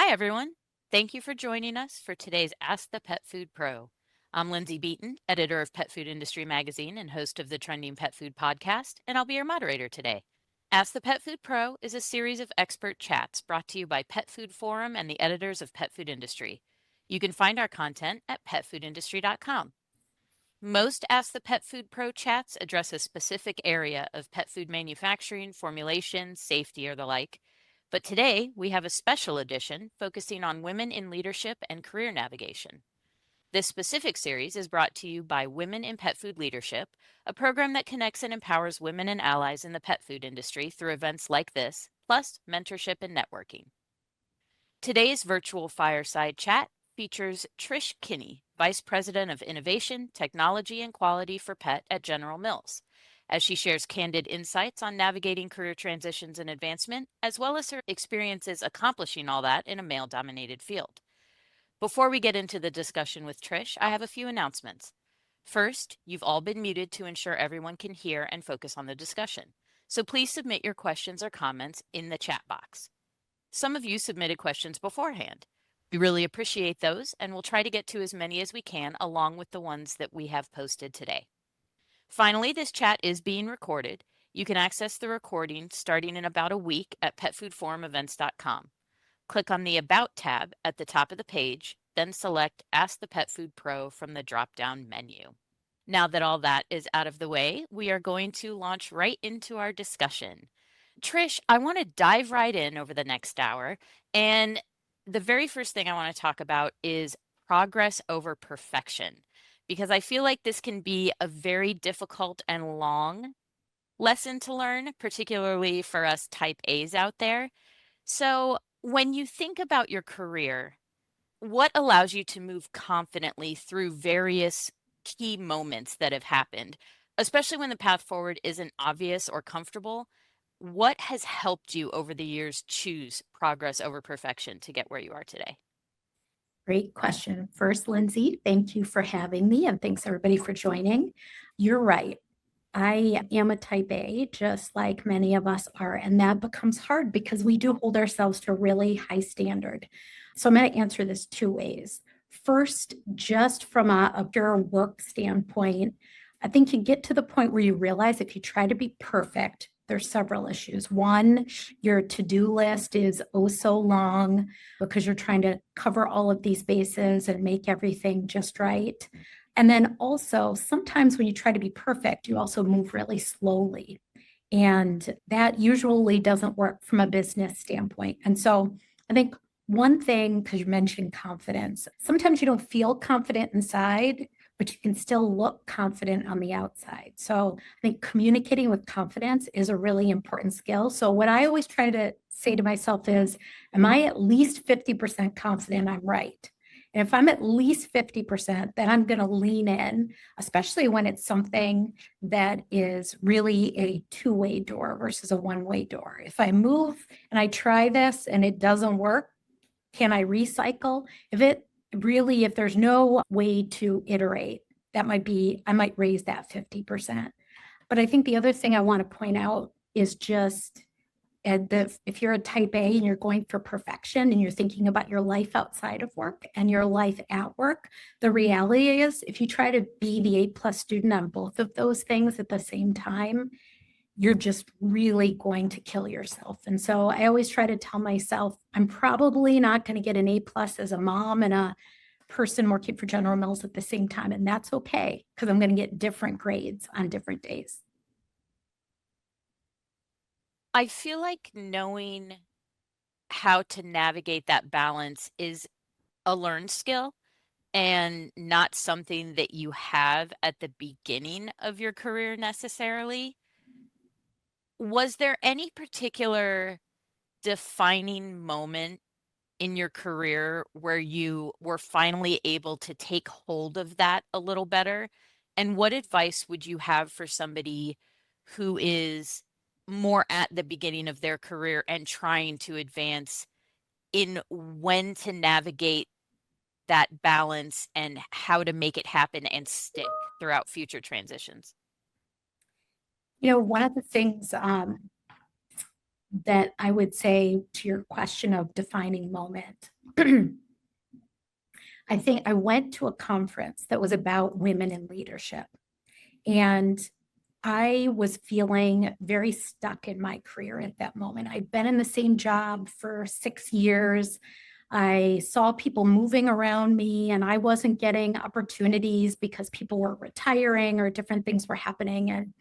Hi, everyone. Thank you for joining us for today's Ask the Pet Food Pro. I'm Lindsay Beaton, editor of Pet Food Industry Magazine and host of the Trending Pet Food podcast, and I'll be your moderator today. Ask the Pet Food Pro is a series of expert chats brought to you by Pet Food Forum and the editors of Pet Food Industry. You can find our content at petfoodindustry.com. Most Ask the Pet Food Pro chats address a specific area of pet food manufacturing, formulation, safety, or the like. But today, we have a special edition focusing on women in leadership and career navigation. This specific series is brought to you by Women in Pet Food Leadership, a program that connects and empowers women and allies in the pet food industry through events like this, plus mentorship and networking. Today's virtual Fireside Chat features Trish Kinney, Vice President of Innovation, Technology, and Quality for Pet at General Mills, as she shares candid insights on navigating career transitions and advancement, as well as her experiences accomplishing all that in a male-dominated field. Before we get into the discussion with Trish, I have a few announcements. First, you've all been muted to ensure everyone can hear and focus on the discussion. So please submit your questions or comments in the chat box. Some of you submitted questions beforehand. We really appreciate those, and we'll try to get to as many as we can along with the ones that we have posted today. Finally, this chat is being recorded. You can access the recording starting in about a week at petfoodforumevents.com. Click on the About tab at the top of the page, then select Ask the Pet Food Pro from the drop-down menu. Now that all that is out of the way, we are going to launch right into our discussion. Trish, I want to dive right in over the next hour. And the very first thing I want to talk about is progress over perfection, because I feel like this can be a very difficult and long lesson to learn, particularly for us type A's out there. So when you think about your career, what allows you to move confidently through various key moments that have happened, especially when the path forward isn't obvious or comfortable? What has helped you over the years choose progress over perfection to get where you are today? Great question. First, Lindsay, thank you for having me, and thanks everybody for joining. You're right. I am a type A, just like many of us are, and that becomes hard because we do hold ourselves to a really high standard. So I'm going to answer this two ways. First, just from a pure work standpoint, I think you get to the point where you realize if you try to be perfect, there's several issues. One, your to-do list is oh so long because you're trying to cover all of these bases and make everything just right. And then also, sometimes when you try to be perfect, you also move really slowly. And that usually doesn't work from a business standpoint. And so I think one thing, because you mentioned confidence, sometimes you don't feel confident inside, but you can still look confident on the outside. So I think communicating with confidence is a really important skill. So what I always try to say to myself is, am I at least 50% confident I'm right? And if I'm at least 50%, then I'm going to lean in, especially when it's something that is really a two-way door versus a one-way door. If I move and I try this and it doesn't work, can I recycle? If there's no way to iterate, I might raise that 50%. But I think the other thing I want to point out is just if you're a type A and you're going for perfection and you're thinking about your life outside of work and your life at work, the reality is if you try to be the A+ student on both of those things at the same time, you're just really going to kill yourself. And so I always try to tell myself, I'm probably not going to get an A+ as a mom and a person working for General Mills at the same time. And that's okay, because I'm going to get different grades on different days. I feel like knowing how to navigate that balance is a learned skill and not something that you have at the beginning of your career necessarily. Was there any particular defining moment in your career where you were finally able to take hold of that a little better? And what advice would you have for somebody who is more at the beginning of their career and trying to advance in when to navigate that balance and how to make it happen and stick throughout future transitions? One of the things that I would say to your question of defining moment. I think I went to a conference that was about women in leadership. And I was feeling very stuck in my career at that moment. I'd been in the same job for 6 years. I saw people moving around me, and I wasn't getting opportunities because people were retiring or different things were happening.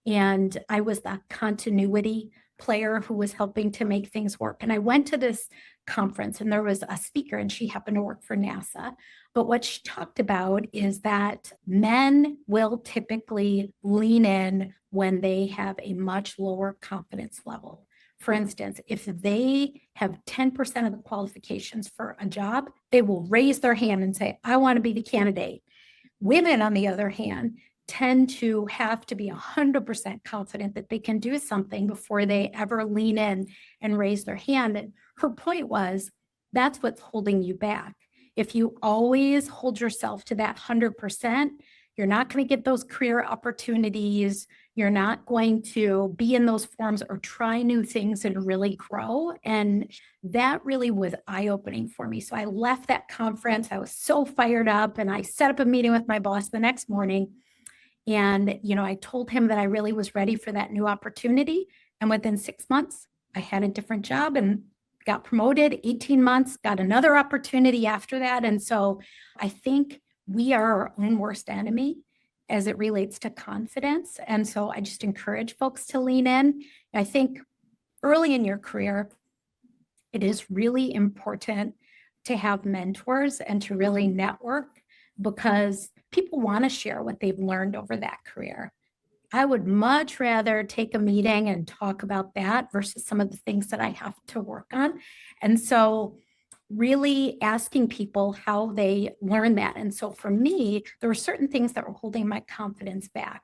And I was that continuity player who was helping to make things work. And I went to this conference, and there was a speaker, and she happened to work for NASA. But what she talked about is that men will typically lean in when they have a much lower confidence level. For instance, if they have 10% of the qualifications for a job, they will raise their hand and say, I want to be the candidate. Women, on the other hand, tend to have to be 100% confident that they can do something before they ever lean in and raise their hand. And her point was, that's what's holding you back. If you always hold yourself to that 100%, you're not going to get those career opportunities. You're not going to be in those forums or try new things and really grow. And that really was eye-opening for me. So I left that conference. I was so fired up, and I set up a meeting with my boss the next morning. And, I told him that I really was ready for that new opportunity. And within 6 months, I had a different job and got promoted. 18 months, got another opportunity after that. And so I think we are our own worst enemy as it relates to confidence. And so I just encourage folks to lean in. I think early in your career, it is really important to have mentors and to really network, because people want to share what they've learned over that career. I would much rather take a meeting and talk about that versus some of the things that I have to work on. And so really asking people how they learn that. And so for me, there were certain things that were holding my confidence back.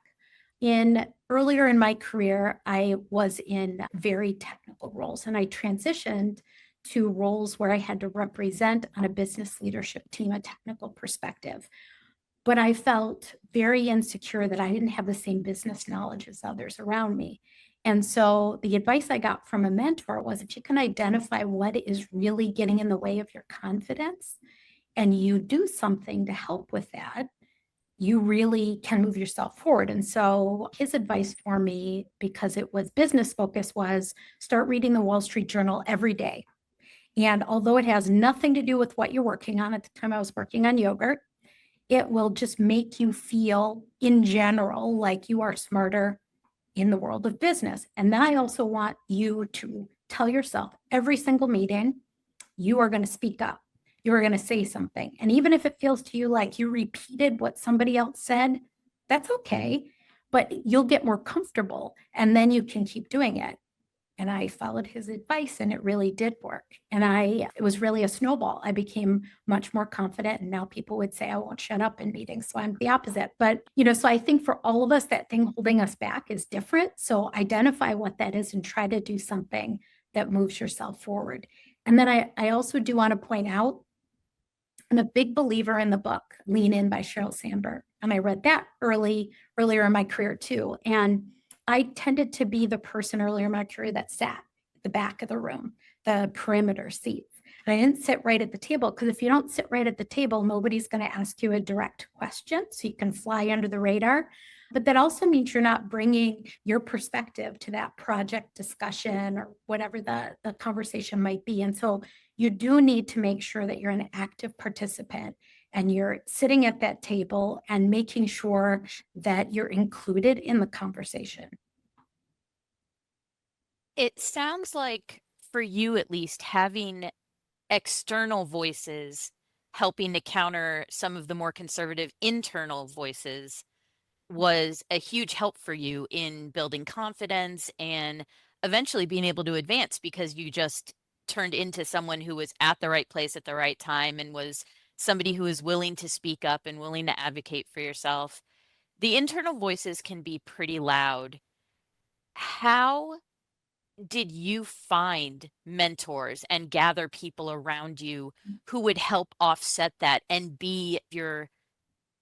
Earlier in my career, I was in very technical roles, and I transitioned to roles where I had to represent on a business leadership team, a technical perspective. But I felt very insecure that I didn't have the same business knowledge as others around me. And so the advice I got from a mentor was, if you can identify what is really getting in the way of your confidence and you do something to help with that, you really can move yourself forward. And so his advice for me, because it was business focused, was start reading the Wall Street Journal every day. And although it has nothing to do with what you're working on, at the time I was working on yogurt, it will just make you feel in general like you are smarter in the world of business. And then I also want you to tell yourself every single meeting, you are going to speak up. You are going to say something. And even if it feels to you like you repeated what somebody else said, that's okay. But you'll get more comfortable, and then you can keep doing it. And I followed his advice, and it really did work. And it was really a snowball. I became much more confident. And now people would say, I won't shut up in meetings. So I'm the opposite. But, so I think for all of us, that thing holding us back is different. So identify what that is and try to do something that moves yourself forward. And then I also do want to point out, I'm a big believer in the book Lean In by Sheryl Sandberg. And I read that earlier in my career too. And I tended to be the person earlier in my career that sat at the back of the room, the perimeter seats. And I didn't sit right at the table, because if you don't sit right at the table, nobody's going to ask you a direct question. So you can fly under the radar. But that also means you're not bringing your perspective to that project discussion or whatever the conversation might be. And so you do need to make sure that you're an active participant and you're sitting at that table and making sure that you're included in the conversation. It sounds like, for you at least, having external voices helping to counter some of the more conservative internal voices was a huge help for you in building confidence and eventually being able to advance, because you just turned into someone who was at the right place at the right time and was somebody who is willing to speak up and willing to advocate for yourself. The internal voices can be pretty loud. How did you find mentors and gather people around you who would help offset that and be your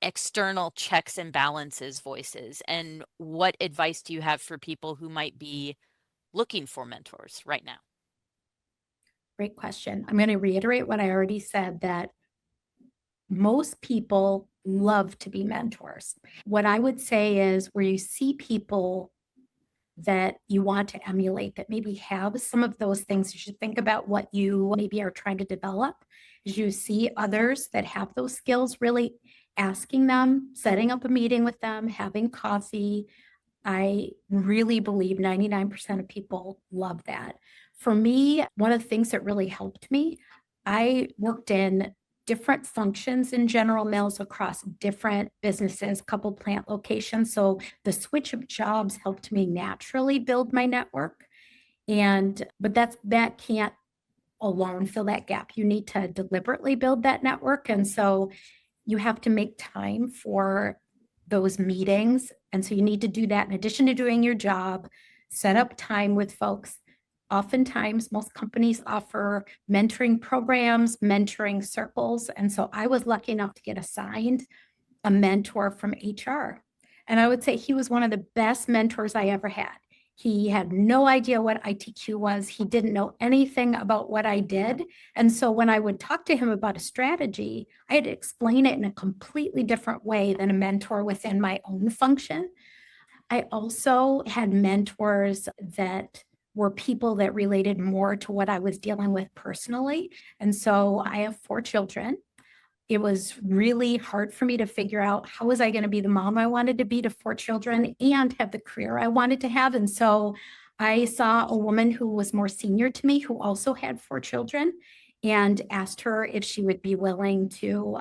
external checks and balances voices? And what advice do you have for people who might be looking for mentors right now? Great question. I'm going to reiterate what I already said, that most people love to be mentors. What I would say is where you see people that you want to emulate that maybe have some of those things, you should think about what you maybe are trying to develop. As you see others that have those skills, really asking them, setting up a meeting with them, having coffee. I really believe 99% of people love that. For me, one of the things that really helped me, I worked in different functions in General Mills across different businesses, couple plant locations. So the switch of jobs helped me naturally build my network. But that can't alone fill that gap. You need to deliberately build that network. And so you have to make time for those meetings. And so you need to do that in addition to doing your job, set up time with folks. Oftentimes, most companies offer mentoring programs, mentoring circles. And so I was lucky enough to get assigned a mentor from HR. And I would say he was one of the best mentors I ever had. He had no idea what ITQ was. He didn't know anything about what I did. And so when I would talk to him about a strategy, I had to explain it in a completely different way than a mentor within my own function. I also had mentors that were people that related more to what I was dealing with personally. And so I have 4 children. It was really hard for me to figure out how was I going to be the mom I wanted to be to 4 children and have the career I wanted to have. And so I saw a woman who was more senior to me who also had 4 children and asked her if she would be willing to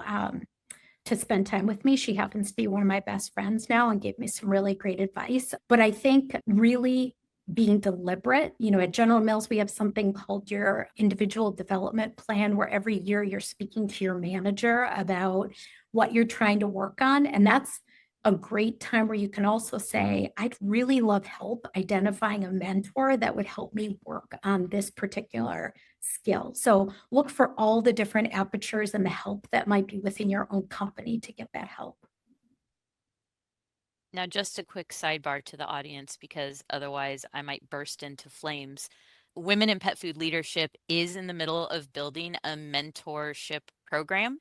spend time with me. She happens to be one of my best friends now and gave me some really great advice. But I think really being deliberate, at General Mills, we have something called your individual development plan, where every year you're speaking to your manager about what you're trying to work on. And that's a great time where you can also say, I'd really love help identifying a mentor that would help me work on this particular skill. So look for all the different apertures and the help that might be within your own company to get that help. Now, just a quick sidebar to the audience, because otherwise I might burst into flames. Women in Pet Food Leadership is in the middle of building a mentorship program,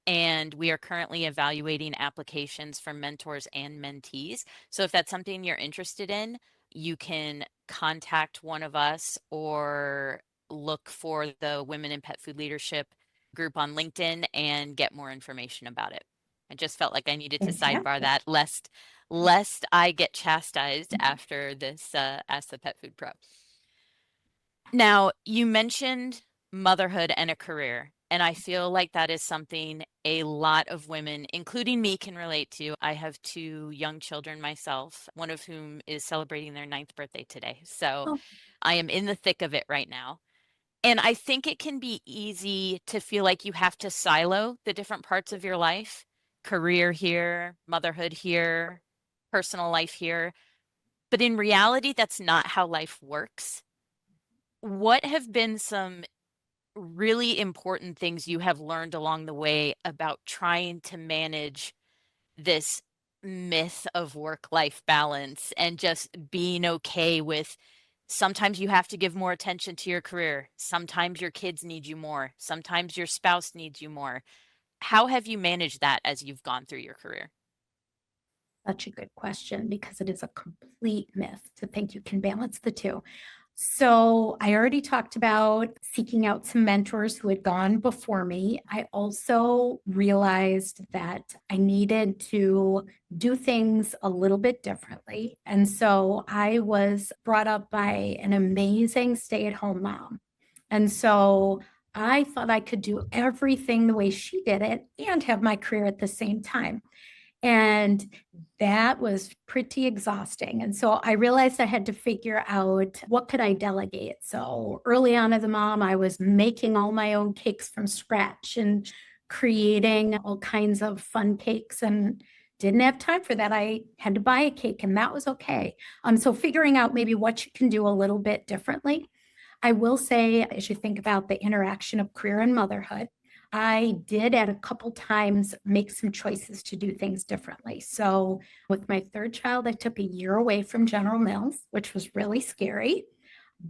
and we are currently evaluating applications for mentors and mentees. So if that's something you're interested in, you can contact one of us or look for the Women in Pet Food Leadership group on LinkedIn and get more information about it. I just felt like I needed to sidebar that, lest I get chastised after this Ask the Pet Food Pro. Now, you mentioned motherhood and a career, and I feel like that is something a lot of women, including me, can relate to. I have 2 young children myself, one of whom is celebrating their 9th birthday today. So Oh. I am in the thick of it right now. And I think it can be easy to feel like you have to silo the different parts of your life, career here, motherhood here, personal life here. But in reality, that's not how life works. What have been some really important things you have learned along the way about trying to manage this myth of work-life balance and just being okay with sometimes you have to give more attention to your career, sometimes your kids need you more, sometimes your spouse needs you more? How have you managed that as you've gone through your career? Such a good question, because it is a complete myth to think you can balance the two. So I already talked about seeking out some mentors who had gone before me. I also realized that I needed to do things a little bit differently. And so I was brought up by an amazing stay-at-home mom. And so I thought I could do everything the way she did it and have my career at the same time. And that was pretty exhausting. And so I realized I had to figure out what could I delegate. So early on as a mom, I was making all my own cakes from scratch and creating all kinds of fun cakes, and didn't have time for that. I had to buy a cake, and that was okay. So figuring out maybe what you can do a little bit differently. I will say, as you think about the interaction of career and motherhood, I did at a couple times make some choices to do things differently. So with my 3rd child, I took a year away from General Mills, which was really scary.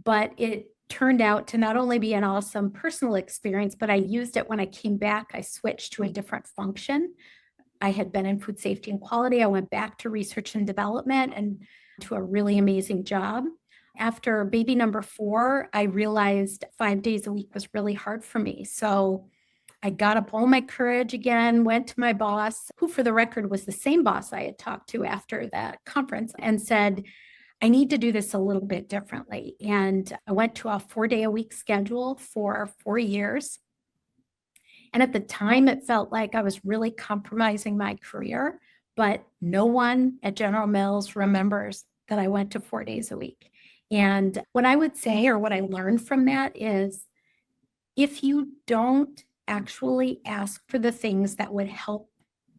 but it turned out to not only be an awesome personal experience, but I used it when I came back. I switched to a different function. I had been in food safety and quality. I went back to research and development and to a really amazing job. After baby number 4, I realized 5 days a week was really hard for me. So I got up all my courage again, went to my boss, who, for the record, was the same boss I had talked to after that conference, and said, I need to do this a little bit differently. And I went to a 4-day-a-week schedule for 4 years. And at the time, it felt like I was really compromising my career, but no one at General Mills remembers that I went to 4 days a week. And what I would say, or what I learned from that, is if you don't actually ask for the things that would help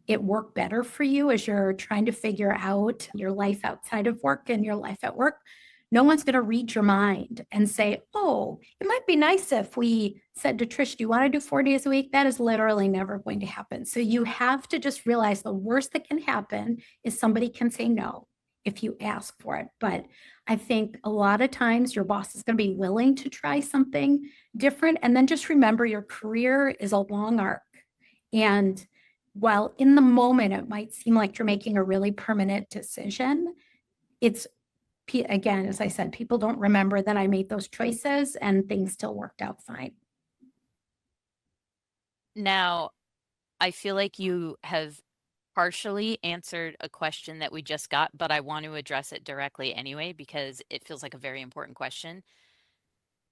it work better for you as you're trying to figure out your life outside of work and your life at work, no one's going to read your mind and say, oh, it might be nice if we said to Trish, do you want to do 4 days a week? That is literally never going to happen. So you have to just realize the worst that can happen is somebody can say no if you ask for it. But I think a lot of times your boss is going to be willing to try something different. And then just remember, your career is a long arc. And while in the moment it might seem like you're making a really permanent decision, it's, again, as I said, people don't remember that I made those choices and things still worked out fine. Now, I feel like you have partially answered a question that we just got, but I want to address it directly anyway, because it feels like a very important question.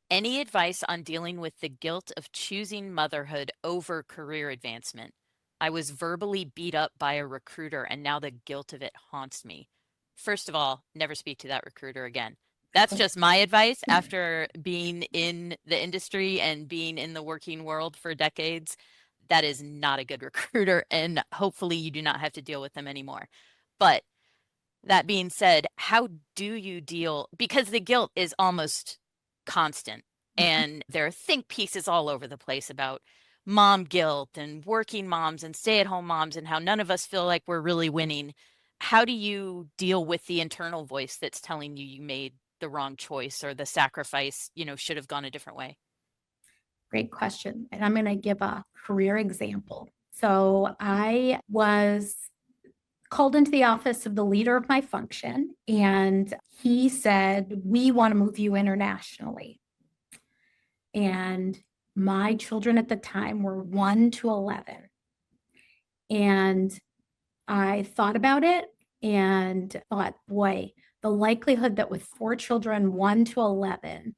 Any advice on dealing with the guilt of choosing motherhood over career advancement? I was verbally beat up by a recruiter, and now the guilt of it haunts me. First of all, never speak to that recruiter again. That's just my advice after being in the industry and being in the working world for decades. That is not a good recruiter, and hopefully you do not have to deal with them anymore. But that being said, how do you deal? Because the guilt is almost constant, and there are think pieces all over the place about mom guilt and working moms and stay-at-home moms and how none of us feel like we're really winning. How do you deal with the internal voice that's telling you you made the wrong choice or the sacrifice, should have gone a different way? Great question. And I'm going to give a career example. So I was called into the office of the leader of my function, and he said, we want to move you internationally. And my children at the time were 1 to 11. And I thought about it and thought, boy, the likelihood that with 4 children, 1 to 11,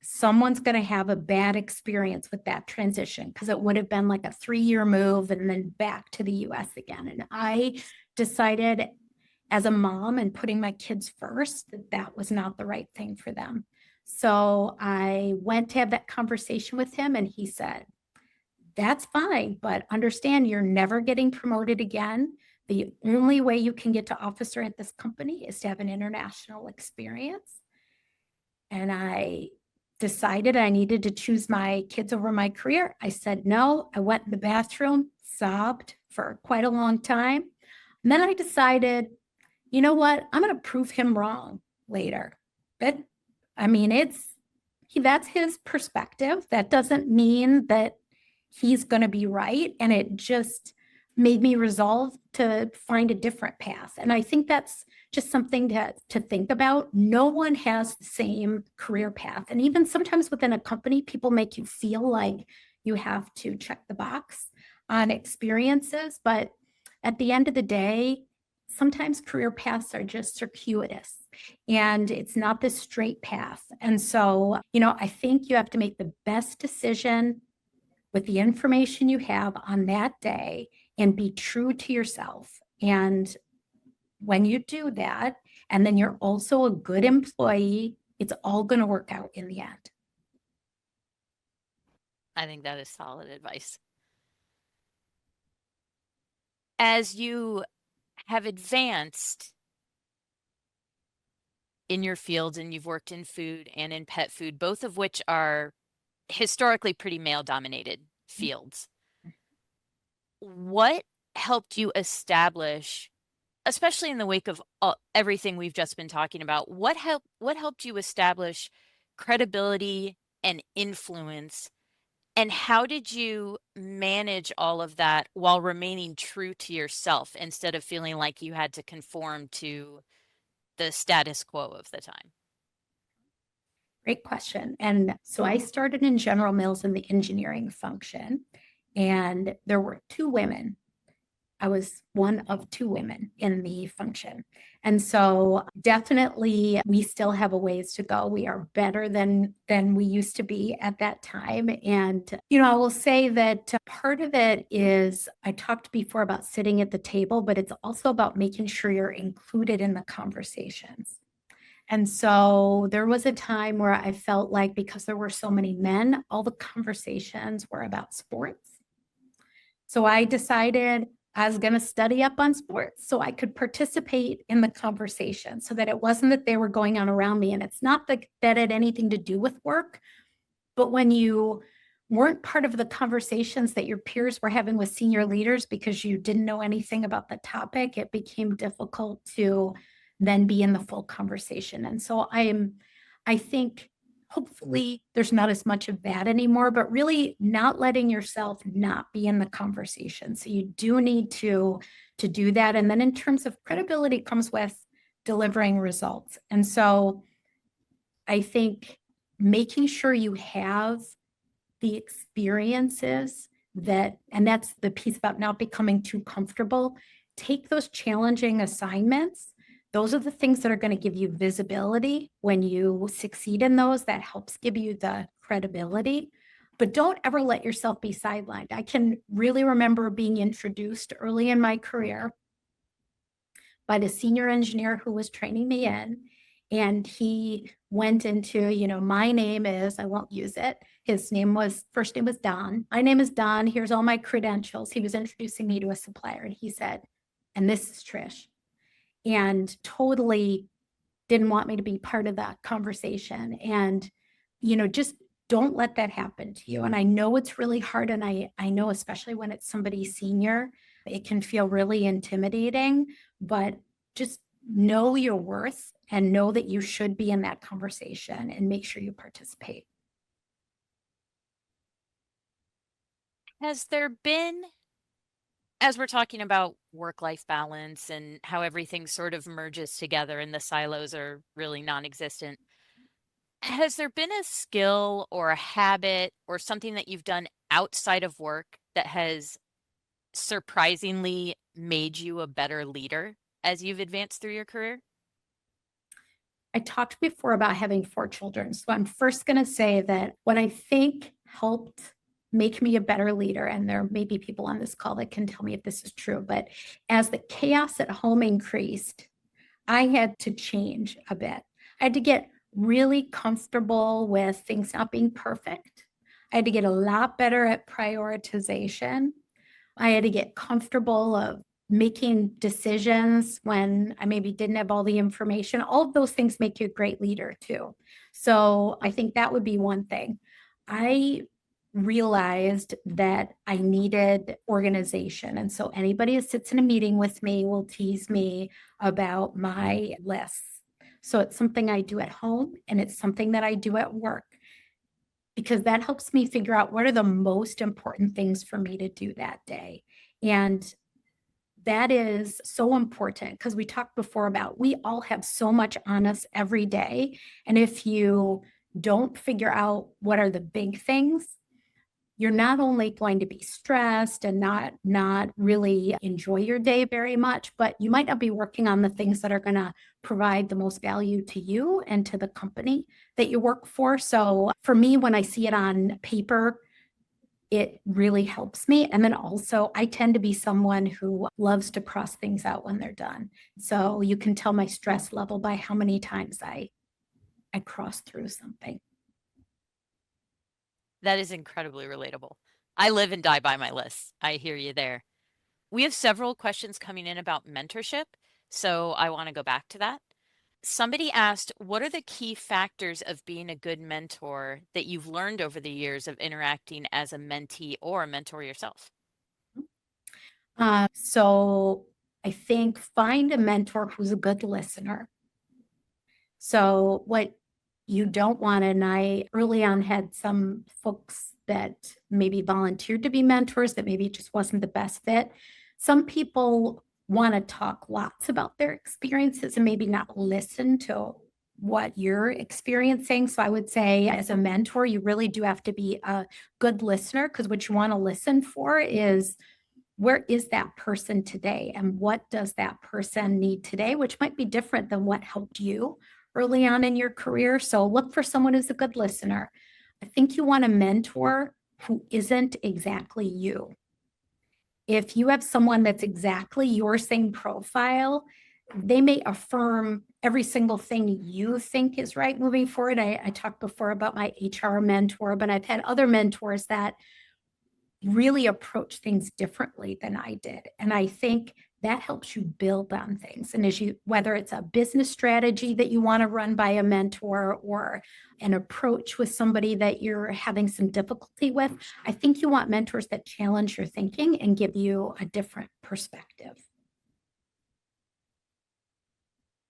someone's going to have a bad experience with that transition, because it would have been like a 3-year move and then back to the US again. And I decided, as a mom and putting my kids first, that that was not the right thing for them. So I went to have that conversation with him, and he said, that's fine, but understand you're never getting promoted again. The only way you can get to officer at this company is to have an international experience. And I decided I needed to choose my kids over my career. I said no. I went in the bathroom, sobbed for quite a long time. And then I decided, you know what? I'm going to prove him wrong later. But I mean, that's his perspective. That doesn't mean that he's going to be right. And it just made me resolve to find a different path. And I think that's just something to think about. No one has the same career path. And even sometimes within a company, people make you feel like you have to check the box on experiences. But at the end of the day, sometimes career paths are just circuitous, and it's not this straight path. And so, I think you have to make the best decision with the information you have on that day and be true to yourself. And when you do that, and then you're also a good employee, it's all going to work out in the end. I think that is solid advice. As you have advanced in your field, and you've worked in food and in pet food, both of which are historically pretty male-dominated fields, what helped you establish, especially in the wake of everything we've just been talking about, what helped you establish credibility and influence. And how did you manage all of that while remaining true to yourself instead of feeling like you had to conform to the status quo of the time? Great question. And so I started in General Mills in the engineering function, and there were two women. I was one of two women in the function. And so definitely we still have a ways to go. We are better than we used to be at that time. And, I will say that part of it is I talked before about sitting at the table, but it's also about making sure you're included in the conversations. And so there was a time where I felt like because there were so many men, all the conversations were about sports. So I decided I was going to study up on sports so I could participate in the conversation so that it wasn't that they were going on around me. And it's not that that had anything to do with work, but when you weren't part of the conversations that your peers were having with senior leaders because you didn't know anything about the topic, it became difficult to then be in the full conversation. And so I think hopefully there's not as much of that anymore, but really not letting yourself not be in the conversation. So you do need to do that. And then in terms of credibility comes with delivering results. And so I think making sure you have the experiences and that's the piece about not becoming too comfortable. Take those challenging assignments. Those are the things that are going to give you visibility. When you succeed in those, that helps give you the credibility. But don't ever let yourself be sidelined. I can really remember being introduced early in my career by the senior engineer who was training me in. And he went into, my name is, I won't use it. His first name was Don. My name is Don. Here's all my credentials. He was introducing me to a supplier. And he said, and this is Trish. And totally didn't want me to be part of that conversation. And, just don't let that happen to you. And I know it's really hard. And I know, especially when it's somebody senior, it can feel really intimidating, but just know your worth and know that you should be in that conversation and make sure you participate. Has there been, as we're talking about work-life balance and how everything sort of merges together and the silos are really non-existent, has there been a skill or a habit or something that you've done outside of work that has surprisingly made you a better leader as you've advanced through your career? I talked before about having 4 children. So I'm first going to say that what I think helped make me a better leader, and there may be people on this call that can tell me if this is true, but as the chaos at home increased, I had to change a bit. I had to get really comfortable with things not being perfect. I had to get a lot better at prioritization. I had to get comfortable of making decisions when I maybe didn't have all the information. All of those things make you a great leader too. So I think that would be one thing. I realized that I needed organization. And so anybody who sits in a meeting with me will tease me about my lists. So it's something I do at home and it's something that I do at work because that helps me figure out what are the most important things for me to do that day. And that is so important because we talked before about we all have so much on us every day. And if you don't figure out what are the big things, you're not only going to be stressed and not really enjoy your day very much, but you might not be working on the things that are going to provide the most value to you and to the company that you work for. So for me, when I see it on paper, it really helps me. And then also, I tend to be someone who loves to cross things out when they're done. So you can tell my stress level by how many times I cross through something. That is incredibly relatable. I live and die by my lists. I hear you there. We have several questions coming in about mentorship, so I want to go back to that. Somebody asked, what are the key factors of being a good mentor that you've learned over the years of interacting as a mentee or a mentor yourself? So I think find a mentor who's a good listener. So what you don't want. And I early on had some folks that maybe volunteered to be mentors that maybe it just wasn't the best fit. Some people want to talk lots about their experiences and maybe not listen to what you're experiencing. So I would say as a mentor, you really do have to be a good listener, because what you want to listen for is, where is that person today and what does that person need today, which might be different than what helped you early on in your career. So look for someone who's a good listener. I think you want a mentor who isn't exactly you. If you have someone that's exactly your same profile, they may affirm every single thing you think is right moving forward. I talked before about my HR mentor, but I've had other mentors that really approach things differently than I did. And I think that helps you build on things. And as you, whether it's a business strategy that you want to run by a mentor or an approach with somebody that you're having some difficulty with, I think you want mentors that challenge your thinking and give you a different perspective.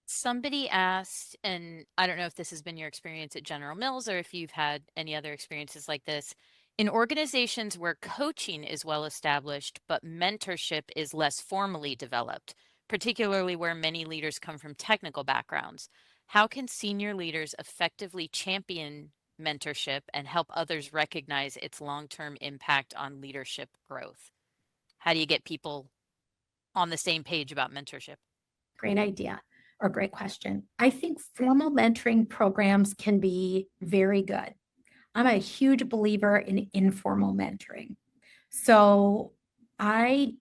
Somebody asked, and I don't know if this has been your experience at General Mills or if you've had any other experiences like this, in organizations where coaching is well established, but mentorship is less formally developed, particularly where many leaders come from technical backgrounds, how can senior leaders effectively champion mentorship and help others recognize its long-term impact on leadership growth? How do you get people on the same page about mentorship? Great idea or great question. I think formal mentoring programs can be very good. I'm a huge believer in informal mentoring. So I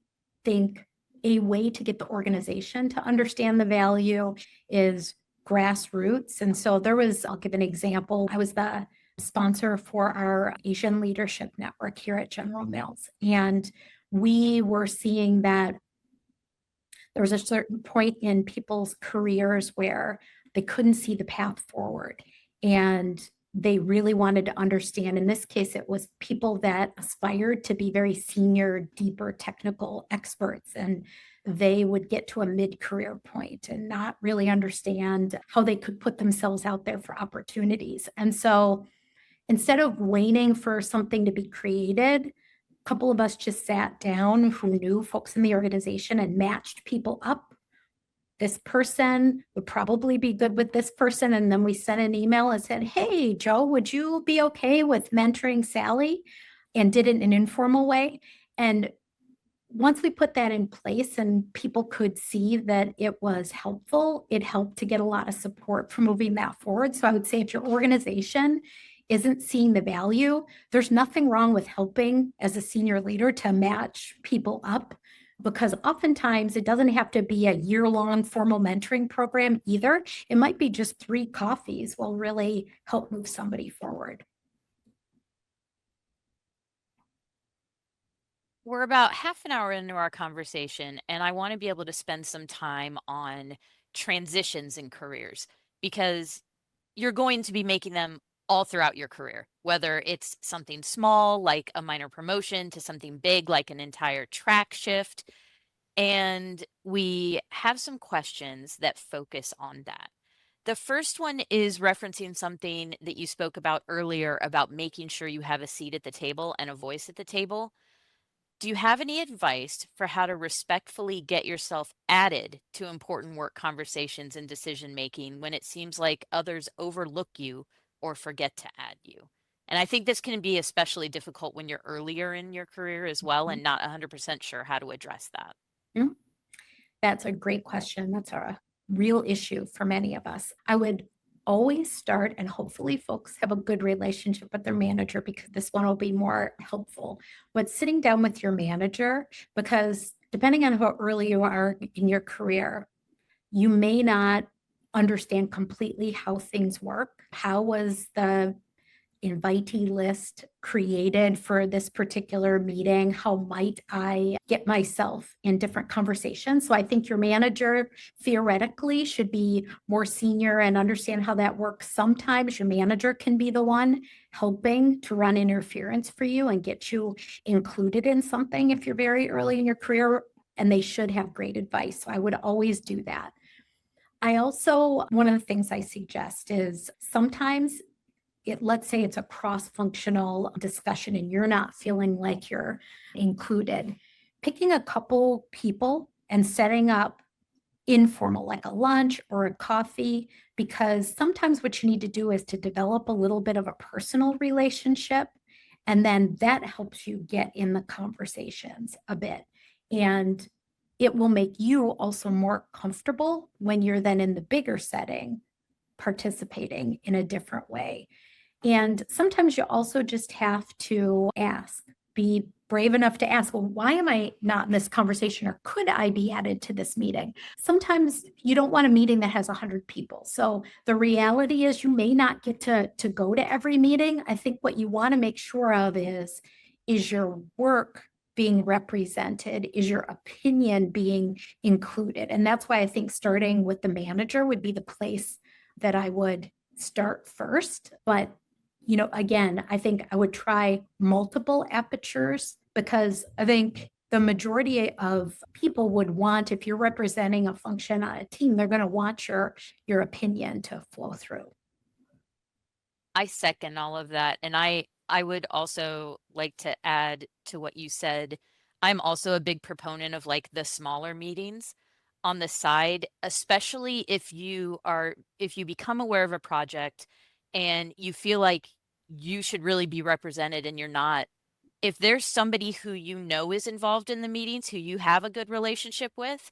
think a way to get the organization to understand the value is grassroots. And so I'll give an example. I was the sponsor for our Asian Leadership Network here at General Mills. And we were seeing that there was a certain point in people's careers where they couldn't see the path forward. And they really wanted to understand. In this case, it was people that aspired to be very senior, deeper technical experts. And they would get to a mid-career point and not really understand how they could put themselves out there for opportunities. And so instead of waiting for something to be created, a couple of us just sat down who knew folks in the organization and matched people up. This person would probably be good with this person. And then we sent an email and said, hey, Joe, would you be okay with mentoring Sally? And did it in an informal way. And once we put that in place and people could see that it was helpful, it helped to get a lot of support for moving that forward. So I would say if your organization isn't seeing the value, there's nothing wrong with helping as a senior leader to match people up, because oftentimes it doesn't have to be a year-long formal mentoring program either. It might be just 3 coffees will really help move somebody forward. We're about half an hour into our conversation, and I want to be able to spend some time on transitions in careers, because you're going to be making them all throughout your career, whether it's something small like a minor promotion to something big like an entire track shift. And we have some questions that focus on that. The first one is referencing something that you spoke about earlier about making sure you have a seat at the table and a voice at the table. Do you have any advice for how to respectfully get yourself added to important work conversations and decision making when it seems like others overlook you or forget to add you? And I think this can be especially difficult when you're earlier in your career as well and not 100% sure how to address that. Mm-hmm. That's a great question. That's a real issue for many of us. I would always start, and hopefully folks have a good relationship with their manager because this one will be more helpful, but sitting down with your manager, because depending on how early you are in your career, you may not understand completely how things work. How was the invitee list created for this particular meeting? How might I get myself in different conversations? So I think your manager theoretically should be more senior and understand how that works. Sometimes your manager can be the one helping to run interference for you and get you included in something if you're very early in your career, and they should have great advice. So I would always do that. I also, one of the things I suggest is sometimes let's say it's a cross-functional discussion and you're not feeling like you're included. Picking a couple people and setting up informal, like a lunch or a coffee, because sometimes what you need to do is to develop a little bit of a personal relationship. And then that helps you get in the conversations a bit. And it will make you also more comfortable when you're then in the bigger setting, participating in a different way. And sometimes you also just have to ask, be brave enough to ask, well, why am I not in this conversation? Or could I be added to this meeting? Sometimes you don't want a meeting that has 100 people. So the reality is you may not get to go to every meeting. I think what you want to make sure of is your work being represented? Is your opinion being included? And that's why I think starting with the manager would be the place that I would start first. But again, I think I would try multiple apertures because I think the majority of people would want, if you're representing a function on a team, they're going to want your opinion to flow through. I second all of that. And I would also like to add to what you said. I'm also a big proponent of like the smaller meetings on the side, especially if you become aware of a project and you feel like you should really be represented and you're not. If there's somebody who you know is involved in the meetings, who you have a good relationship with,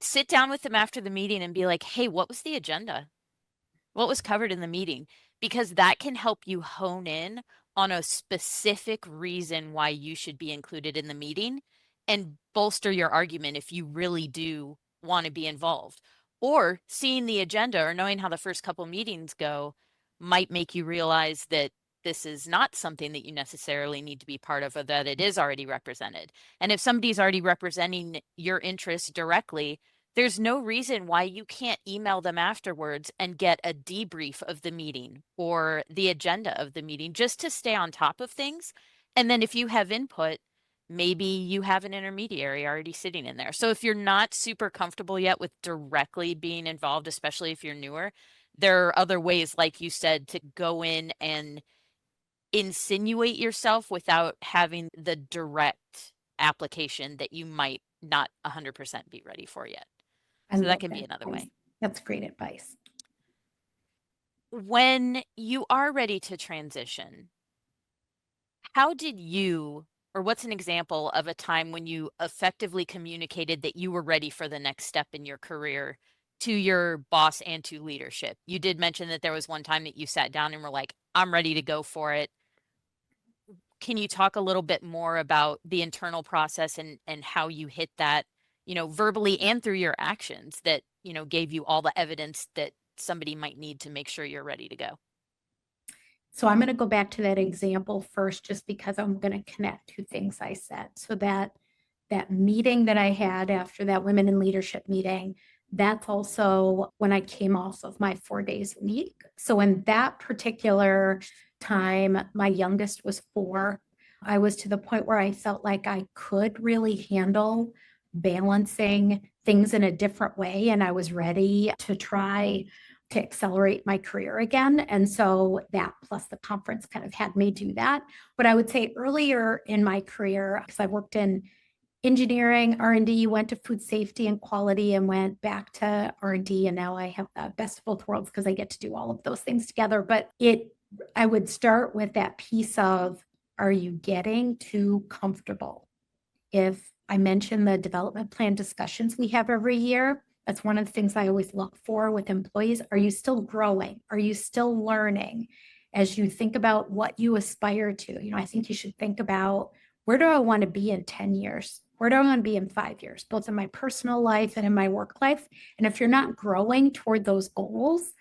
sit down with them after the meeting and be like, hey, what was the agenda? What was covered in the meeting? Because that can help you hone in on a specific reason why you should be included in the meeting and bolster your argument if you really do want to be involved. Or seeing the agenda or knowing how the first couple meetings go might make you realize that this is not something that you necessarily need to be part of or that it is already represented. And if somebody's already representing your interests directly, there's no reason why you can't email them afterwards and get a debrief of the meeting or the agenda of the meeting just to stay on top of things. And then if you have input, maybe you have an intermediary already sitting in there. So if you're not super comfortable yet with directly being involved, especially if you're newer, there are other ways, like you said, to go in and insinuate yourself without having the direct application that you might not 100% be ready for yet. I So that love can be that another advice. way. That's great advice. When you are ready to transition, how did you, or what's an example of a time when you effectively communicated that you were ready for the next step in your career to your boss and to leadership? You did mention that there was one time that you sat down and were like, I'm ready to go for it. Can you talk a little bit more about the internal process and how you hit that, verbally and through your actions that, gave you all the evidence that somebody might need to make sure you're ready to go? So I'm going to go back to that example first, just because I'm going to connect two things I said. So that meeting that I had after that women in leadership meeting, that's also when I came off of my 4 days a week. So in that particular time, my youngest was 4. I was to the point where I felt like I could really handle balancing things in a different way. And I was ready to try to accelerate my career again. And so that plus the conference kind of had me do that. But I would say earlier in my career, because I worked in engineering, R&D, went to food safety and quality and went back to R&D. And now I have the best of both worlds because I get to do all of those things together. But I would start with that piece of, are you getting too comfortable? If I mention the development plan discussions we have every year, that's one of the things I always look for with employees. Are you still growing? Are you still learning? As you think about what you aspire to, I think you should think about, where do I want to be in 10 years? Where do I want to be in 5 years, both in my personal life and in my work life? And if you're not growing toward those goals,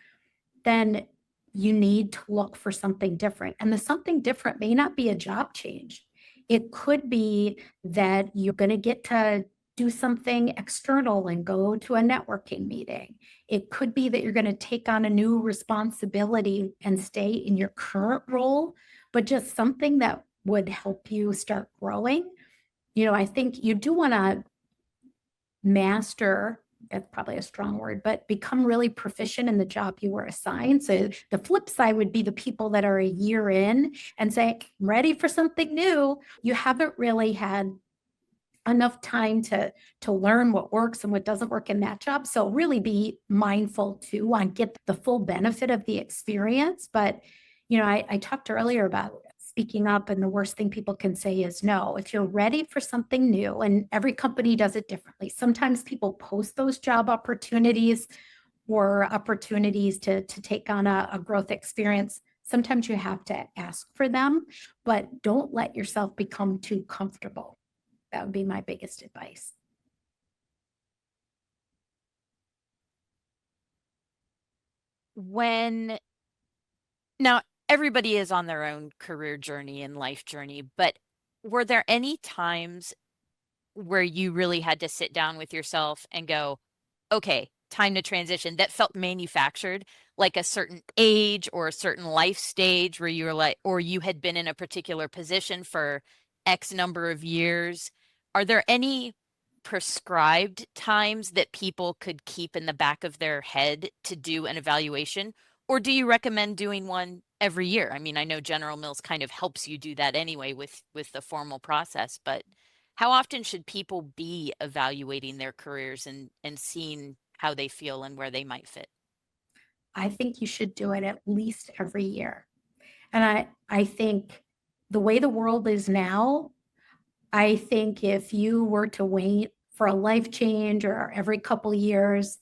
then you need to look for something different. And the something different may not be a job change. It could be that you're going to get to do something external and go to a networking meeting. It could be that you're going to take on a new responsibility and stay in your current role, but just something that would help you start growing. I think you do want to master that's probably a strong word, but become really proficient in the job you were assigned. So the flip side would be the people that are a year in and say, "I'm ready for something new." You haven't really had enough time to learn what works and what doesn't work in that job. So really be mindful too on get the full benefit of the experience. But I talked earlier about speaking up, and the worst thing people can say is no. If you're ready for something new, and every company does it differently. Sometimes people post those job opportunities or opportunities to take on a growth experience. Sometimes you have to ask for them, but don't let yourself become too comfortable. That would be my biggest advice. Now everybody is on their own career journey and life journey, but were there any times where you really had to sit down with yourself and go, okay, time to transition, that felt manufactured, like a certain age or a certain life stage where you were like, or you had been in a particular position for X number of years? Are there any prescribed times that people could keep in the back of their head to do an evaluation? Or do you recommend doing one every year? I mean, I know General Mills kind of helps you do that anyway with the formal process, but how often should people be evaluating their careers and seeing how they feel and where they might fit? I think you should do it at least every year. And I think the way the world is now, I think if you were to wait for a life change or every couple years,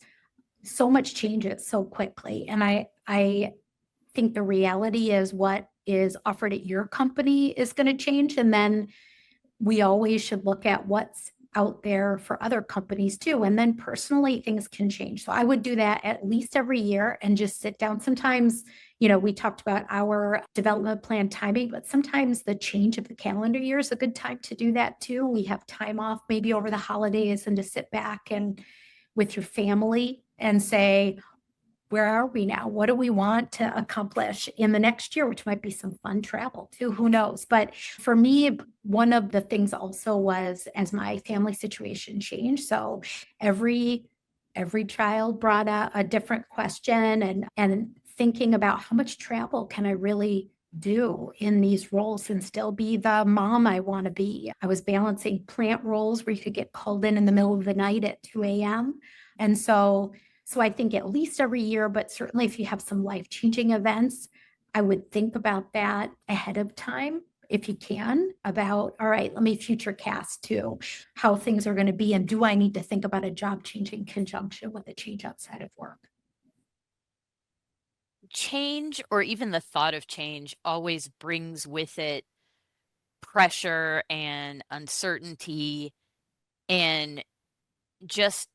so much changes so quickly. And I think the reality is what is offered at your company is going to change. And then we always should look at what's out there for other companies too. And then personally, things can change. So I would do that at least every year and just sit down. Sometimes, we talked about our development plan timing, but sometimes the change of the calendar year is a good time to do that too. We have time off maybe over the holidays and to sit back and with your family and say, where are we now? What do we want to accomplish in the next year, which might be some fun travel too, who knows? But for me, one of the things also was as my family situation changed. So every child brought a different question, and thinking about how much travel can I really do in these roles and still be the mom I want to be. I was balancing plant roles where you could get called in the middle of the night at 2 a.m. And so I think at least every year, but certainly if you have some life-changing events, I would think about that ahead of time if you can, about, all right, let me future cast to how things are going to be. And do I need to think about a job change in conjunction with a change outside of work? Change, or even the thought of change, always brings with it pressure and uncertainty and just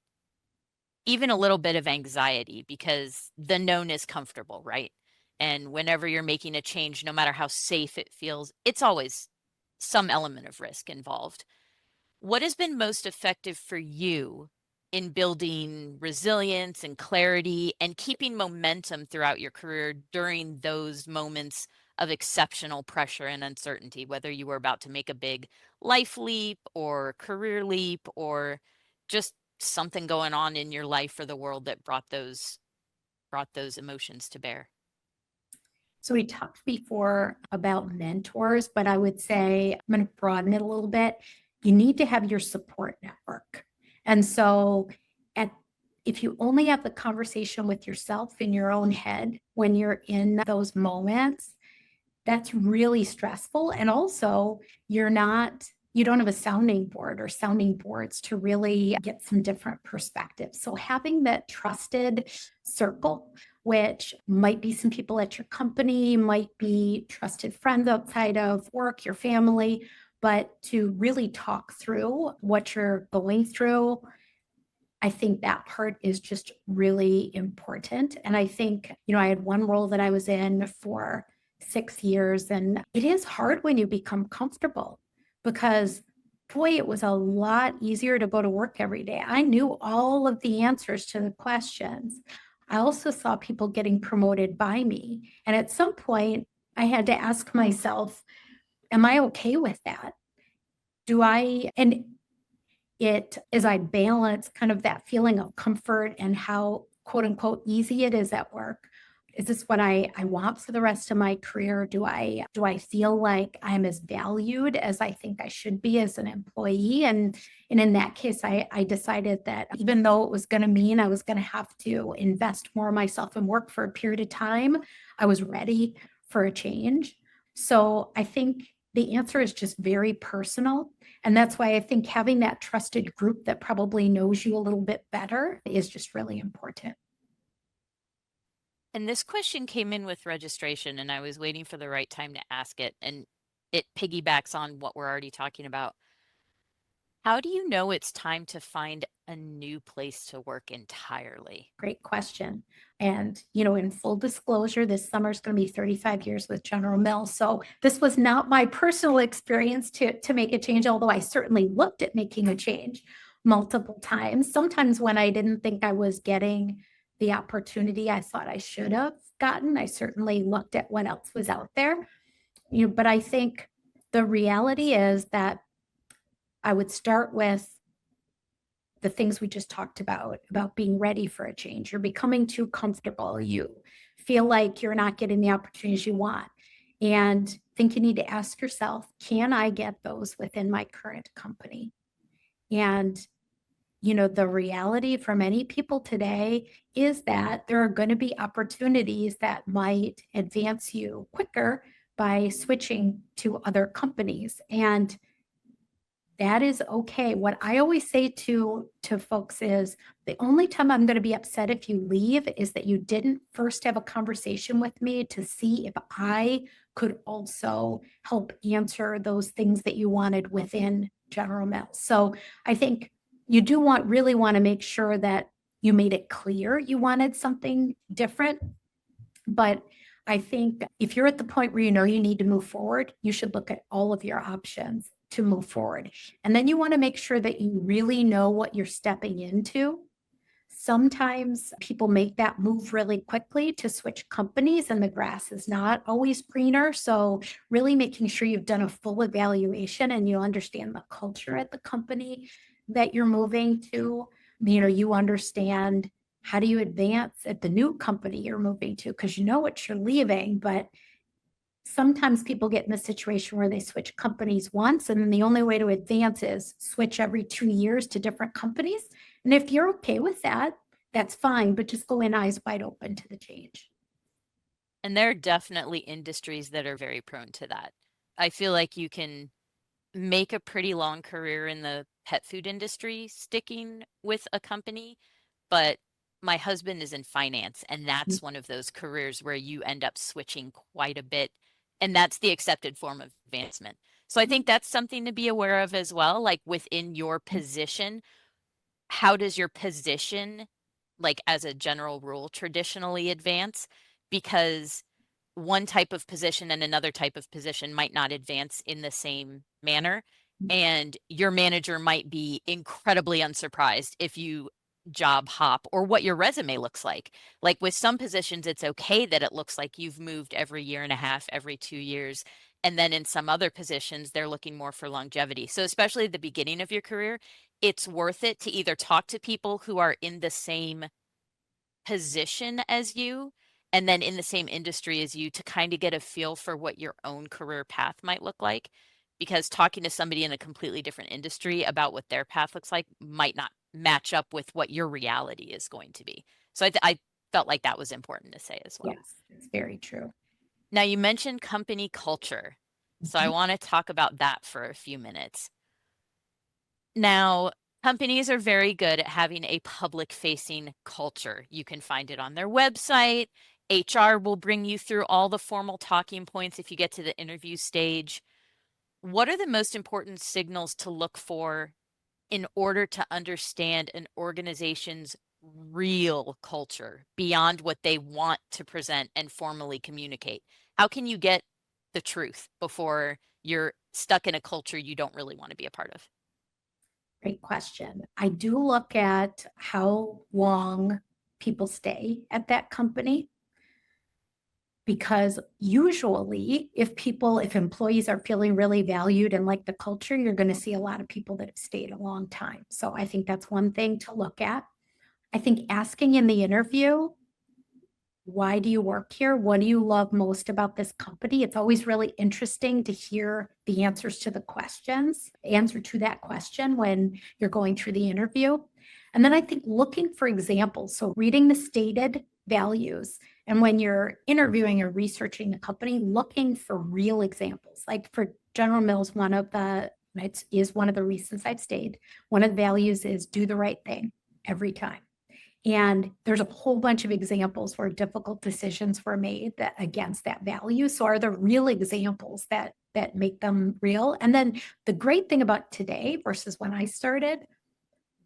even a little bit of anxiety because the known is comfortable, right? And whenever you're making a change, no matter how safe it feels, it's always some element of risk involved. What has been most effective for you in building resilience and clarity and keeping momentum throughout your career during those moments of exceptional pressure and uncertainty, whether you were about to make a big life leap or career leap or just something going on in your life or the world that brought those emotions to bear? So we talked before about mentors, but I would say I'm going to broaden it a little bit. You need to have your support network. And so at if you only have the conversation with yourself in your own head when you're in those moments, that's really stressful. And also, you don't have a sounding board or sounding boards to really get some different perspectives. So having that trusted circle, which might be some people at your company, might be trusted friends outside of work, your family, but to really talk through what you're going through, I think that part is just really important. And I think, I had one role that I was in for 6 years, and it is hard when you become comfortable because, boy, it was a lot easier to go to work every day. I knew all of the answers to the questions. I also saw people getting promoted by me. And at some point, I had to ask myself, am I okay with that? Do I, and as I balance kind of that feeling of comfort and how quote unquote easy it is at work. Is this what I want for the rest of my career? Do I feel like I'm as valued as I think I should be as an employee? And in that case, I decided that even though it was going to mean I was going to have to invest more in myself and work for a period of time, I was ready for a change. So I think the answer is just very personal. And that's why I think having that trusted group that probably knows you a little bit better is just really important. And this question came in with registration, and I was waiting for the right time to ask it. And it piggybacks on what we're already talking about. How do you know it's time to find a new place to work entirely? Great question. And, in full disclosure, this summer is going to be 35 years with General Mills. So this was not my personal experience to make a change, although I certainly looked at making a change multiple times. Sometimes when I didn't think I was getting the opportunity I thought I should have gotten, I certainly looked at what else was out there. But I think the reality is that I would start with the things we just talked about being ready for a change. You're becoming too comfortable. You feel like you're not getting the opportunities you want. And I think you need to ask yourself, can I get those within my current company? And, the reality for many people today is that there are going to be opportunities that might advance you quicker by switching to other companies. And that is okay. What I always say to folks is the only time I'm going to be upset if you leave is that you didn't first have a conversation with me to see if I could also help answer those things that you wanted within General Mills. So I think you do really want to make sure that you made it clear you wanted something different. But I think if you're at the point where you know you need to move forward, you should look at all of your options to move forward. And then you want to make sure that you really know what you're stepping into. Sometimes people make that move really quickly to switch companies, and the grass is not always greener. So, really making sure you've done a full evaluation and you understand the culture at the company that you're moving to. You understand how do you advance at the new company you're moving to because you know what you're leaving, but sometimes people get in a situation where they switch companies once, and then the only way to advance is switch every 2 years to different companies. And if you're okay with that, that's fine, but just go in eyes wide open to the change. And there are definitely industries that are very prone to that. I feel like you can make a pretty long career in the pet food industry sticking with a company, but my husband is in finance, and that's one of those careers where you end up switching quite a bit, and that's the accepted form of advancement. So I think that's something to be aware of as well, like within your position, how does your position, like as a general rule, traditionally advance? Because one type of position and another type of position might not advance in the same manner. And your manager might be incredibly unsurprised if you job hop or what your resume looks like. Like with some positions, it's okay that it looks like you've moved every year and a half, every 2 years. And then in some other positions, they're looking more for longevity. So, especially at the beginning of your career, it's worth it to either talk to people who are in the same position as you and then in the same industry as you to kind of get a feel for what your own career path might look like. Because talking to somebody in a completely different industry about what their path looks like might not match up with what your reality is going to be. So I felt like that was important to say as well. Yes, it's very true. Now, you mentioned company culture. So I want to talk about that for a few minutes. Now, companies are very good at having a public facing culture. You can find it on their website. HR will bring you through all the formal talking points if you get to the interview stage. What are the most important signals to look for in order to understand an organization's real culture beyond what they want to present and formally communicate? How can you get the truth before you're stuck in a culture you don't really want to be a part of? Great question. I do look at how long people stay at that company. Because usually if employees are feeling really valued and like the culture, you're going to see a lot of people that have stayed a long time. So I think that's one thing to look at. I think asking in the interview, why do you work here? What do you love most about this company? It's always really interesting to hear the answers to answer to that question when you're going through the interview. And then I think looking for examples. So reading the stated values. And when you're interviewing or researching the company, looking for real examples. Like for General Mills, is one of the reasons I've stayed. One of the values is do the right thing every time. And there's a whole bunch of examples where difficult decisions were made against that value. So are there real examples that make them real? And then the great thing about today versus when I started,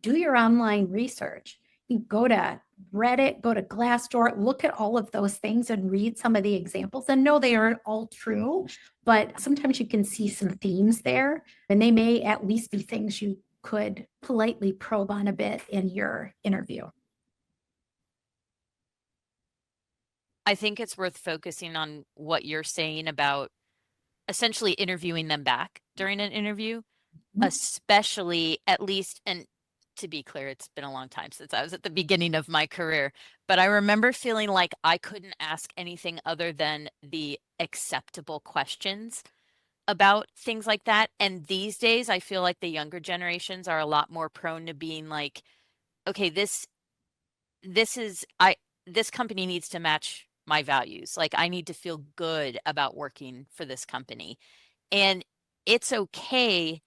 do your online research. You go to Reddit, go to Glassdoor, look at all of those things and read some of the examples. And no, they aren't all true, but sometimes you can see some themes there, and they may at least be things you could politely probe on a bit in your interview. I think it's worth focusing on what you're saying about essentially interviewing them back during an interview, especially at least, and to be clear, it's been a long time since I was at the beginning of my career, but I remember feeling like I couldn't ask anything other than the acceptable questions about things like that. And these days, I feel like the younger generations are a lot more prone to being like, okay, this company needs to match my values. Like I need to feel good about working for this company. And it's okay.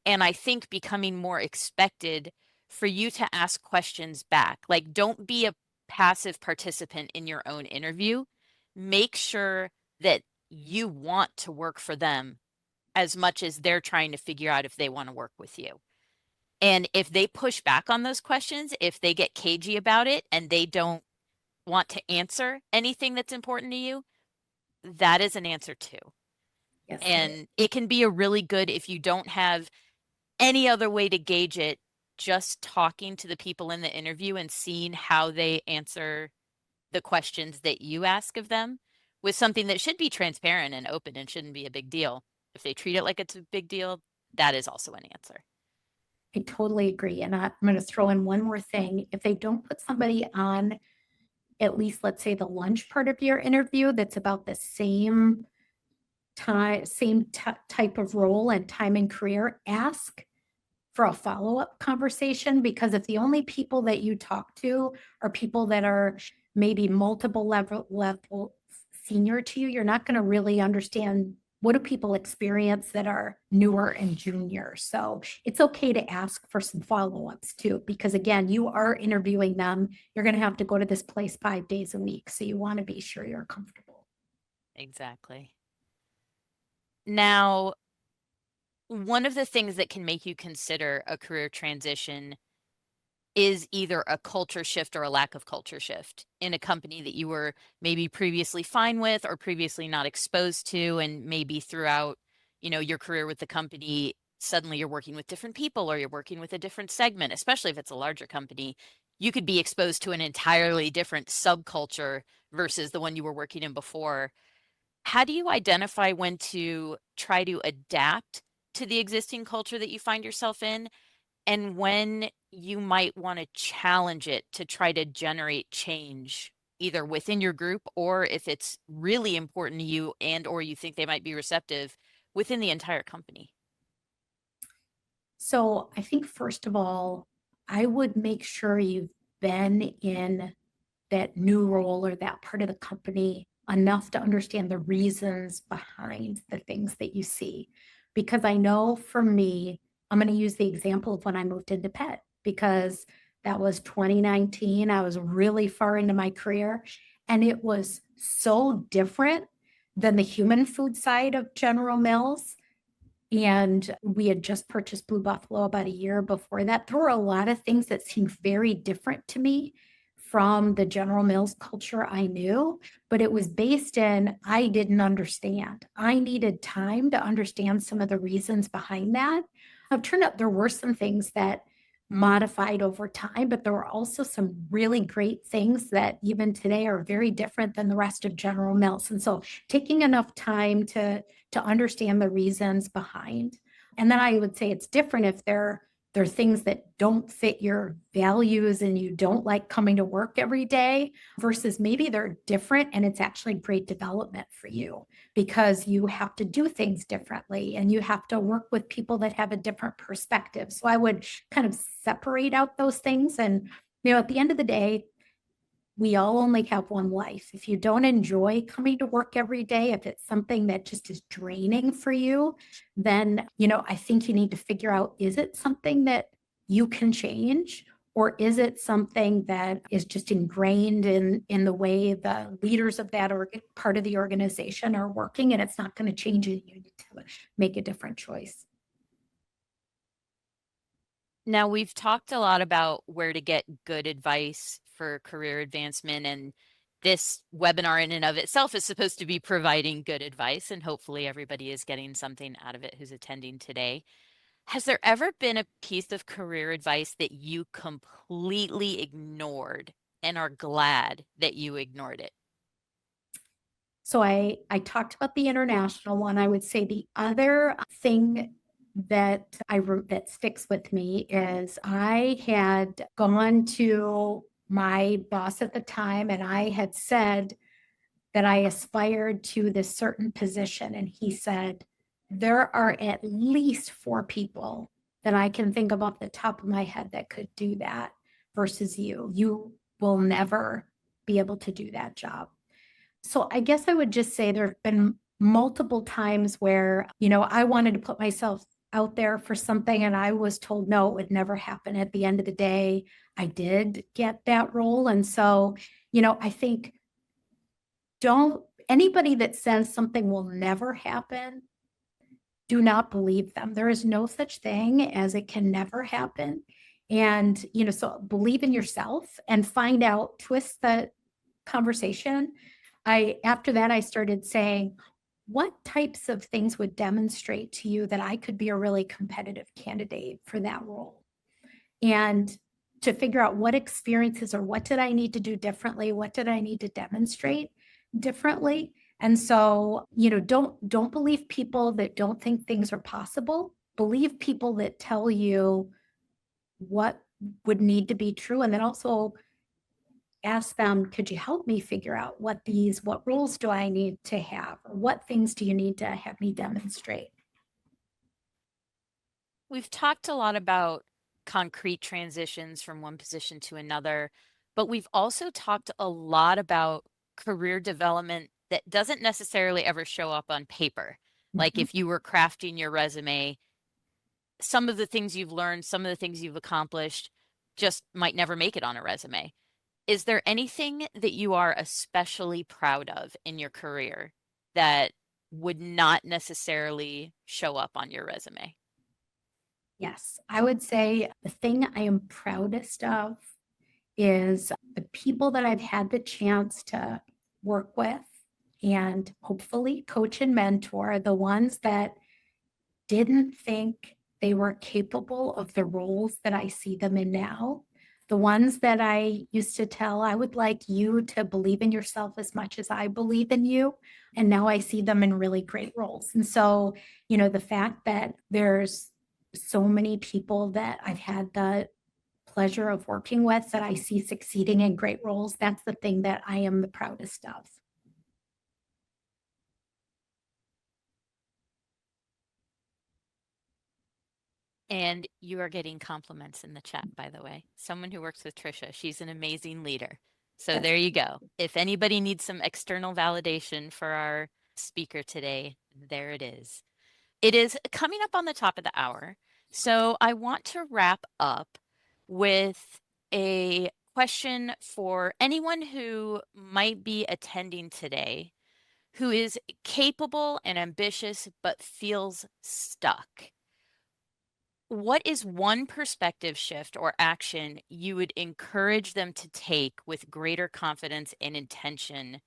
And I think becoming more expected for you to ask questions back. Like don't be a passive participant in your own interview. Make sure that you want to work for them as much as they're trying to figure out if they want to work with you. And if they push back on those questions, if they get cagey about it and they don't want to answer anything that's important to you, that is an answer too. Yes. And it can be a really good, if you don't have any other way to gauge it, just talking to the people in the interview and seeing how they answer the questions that you ask of them with something that should be transparent and open and shouldn't be a big deal. If they treat it like it's a big deal, that is also an answer. I totally agree. And I'm going to throw in one more thing. If they don't put somebody on at least, let's say, the lunch part of your interview that's about the same type of role and time and career, ask for a follow-up conversation, because if the only people that you talk to are people that are maybe multiple level senior to you, you're not going to really understand what do people experience that are newer and junior. So it's okay to ask for some follow-ups too, because again, you are interviewing them. You're going to have to go to this place 5 days a week. So you want to be sure you're comfortable. Exactly. Now, one of the things that can make you consider a career transition is either a culture shift or a lack of culture shift in a company that you were maybe previously fine with or previously not exposed to, and maybe throughout, your career with the company, suddenly you're working with different people or you're working with a different segment, especially if it's a larger company. You could be exposed to an entirely different subculture versus the one you were working in before. How do you identify when to try to adapt to the existing culture that you find yourself in, and when you might want to challenge it to try to generate change either within your group, or if it's really important to you and or you think they might be receptive, within the entire company? So I think first of all, I would make sure you've been in that new role or that part of the company enough to understand the reasons behind the things that you see. Because I know for me, I'm going to use the example of when I moved into pet, because that was 2019. I was really far into my career, and it was so different than the human food side of General Mills. And we had just purchased Blue Buffalo about a year before that. There were a lot of things that seemed very different to me from the General Mills culture I knew, but it was based in, I didn't understand. I needed time to understand some of the reasons behind that. I've turned out there were some things that modified over time, but there were also some really great things that even today are very different than the rest of General Mills. And so taking enough time to understand the reasons behind. And then I would say it's different if there are things that don't fit your values and you don't like coming to work every day versus maybe they're different and it's actually great development for you because you have to do things differently and you have to work with people that have a different perspective. So I would kind of separate out those things. And, at the end of the day, we all only have one life. If you don't enjoy coming to work every day, if it's something that just is draining for you, then, I think you need to figure out, is it something that you can change? Or is it something that is just ingrained in the way the leaders of that part of the organization are working and it's not going to change it? You need to make a different choice. Now, we've talked a lot about where to get good advice for career advancement, and this webinar in and of itself is supposed to be providing good advice, and hopefully everybody is getting something out of it who's attending today. Has there ever been a piece of career advice that you completely ignored and are glad that you ignored it? So I talked about the international one. I would say the other thing that that sticks with me is I had gone to my boss at the time and I had said that I aspired to this certain position. And he said, there are at least 4 people that I can think of off the top of my head that could do that versus you. You will never be able to do that job. So I guess I would just say there have been multiple times where, I wanted to put myself out there for something and I was told no, it would never happen. At the end of the day, I did get that role. And so, I think don't anybody that says something will never happen, do not believe them. There is no such thing as it can never happen. And, so believe in yourself and find out, twist the conversation. After that, I started saying, what types of things would demonstrate to you that I could be a really competitive candidate for that role? And to figure out what experiences or what did I need to do differently? What did I need to demonstrate differently? And so, don't believe people that don't think things are possible. Believe people that tell you what would need to be true. And then also ask them, could you help me figure out what roles do I need to have? Or what things do you need to have me demonstrate? We've talked a lot about concrete transitions from one position to another, but we've also talked a lot about career development that doesn't necessarily ever show up on paper. Like Mhm. if you were crafting your resume, some of the things you've learned, some of the things you've accomplished just might never make it on a resume. Is there anything that you are especially proud of in your career that would not necessarily show up on your resume? Yes, I would say the thing I am proudest of is the people that I've had the chance to work with and hopefully coach and mentor, the ones that didn't think they were capable of the roles that I see them in now. The ones that I used to tell, I would like you to believe in yourself as much as I believe in you. And now I see them in really great roles. And so, the fact that there's so many people that I've had the pleasure of working with that I see succeeding in great roles, that's the thing that I am the proudest of. And you are getting compliments in the chat, by the way. Someone who works with Trisha, she's an amazing leader. So That's there you go. If anybody needs some external validation for our speaker today, there it is. It is coming up on the top of the hour. So I want to wrap up with a question for anyone who might be attending today who is capable and ambitious but feels stuck. What is one perspective shift or action you would encourage them to take with greater confidence and intention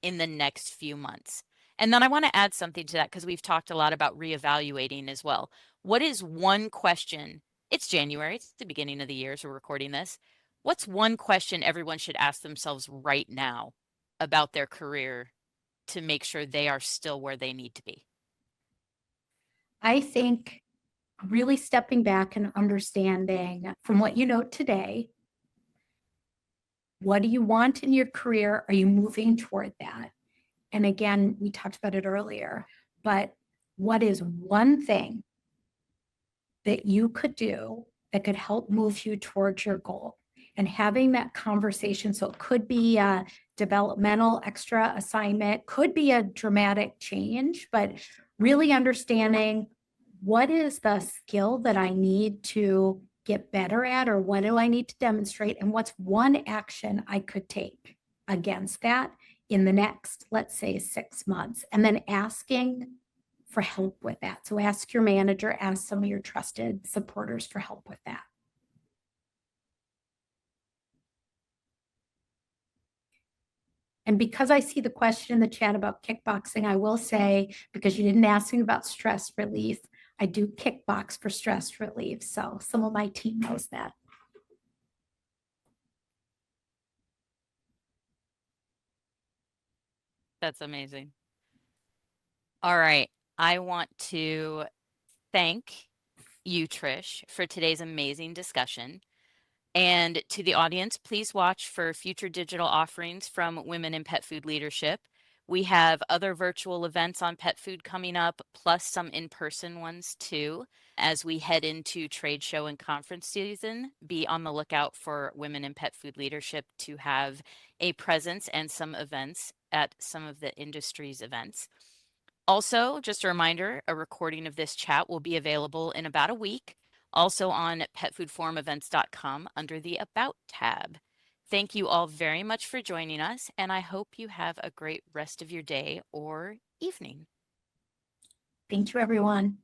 in the next few months? And then I want to add something to that because we've talked a lot about reevaluating as well. What is one question It's January, it's the beginning of the year as we're recording this. What's one question everyone should ask themselves right now about their career to make sure they are still where they need to be? I think really stepping back and understanding from what you know today, what do you want in your career? Are you moving toward that? And again, we talked about it earlier, but what is one thing that you could do that could help move you towards your goal? And having that conversation. So it could be a developmental extra assignment, could be a dramatic change, but really understanding what is the skill that I need to get better at, or what do I need to demonstrate, and what's one action I could take against that in the next, let's say, 6 months, and then asking for help with that. So ask your manager, ask some of your trusted supporters for help with that. And because I see the question in the chat about kickboxing, I will say, because you didn't ask me about stress relief, I do kickbox for stress relief. So some of my team knows that. That's amazing. All right. I want to thank you, Trish, for today's amazing discussion. And to the audience, please watch for future digital offerings from Women in Pet Food Leadership. We have other virtual events on pet food coming up, plus some in-person ones too. As we head into trade show and conference season, be on the lookout for Women in Pet Food Leadership to have a presence and some events at some of the industry's events. Also, just a reminder, a recording of this chat will be available in about a week, also on petfoodforumevents.com under the About tab. Thank you all very much for joining us, and I hope you have a great rest of your day or evening. Thank you, everyone.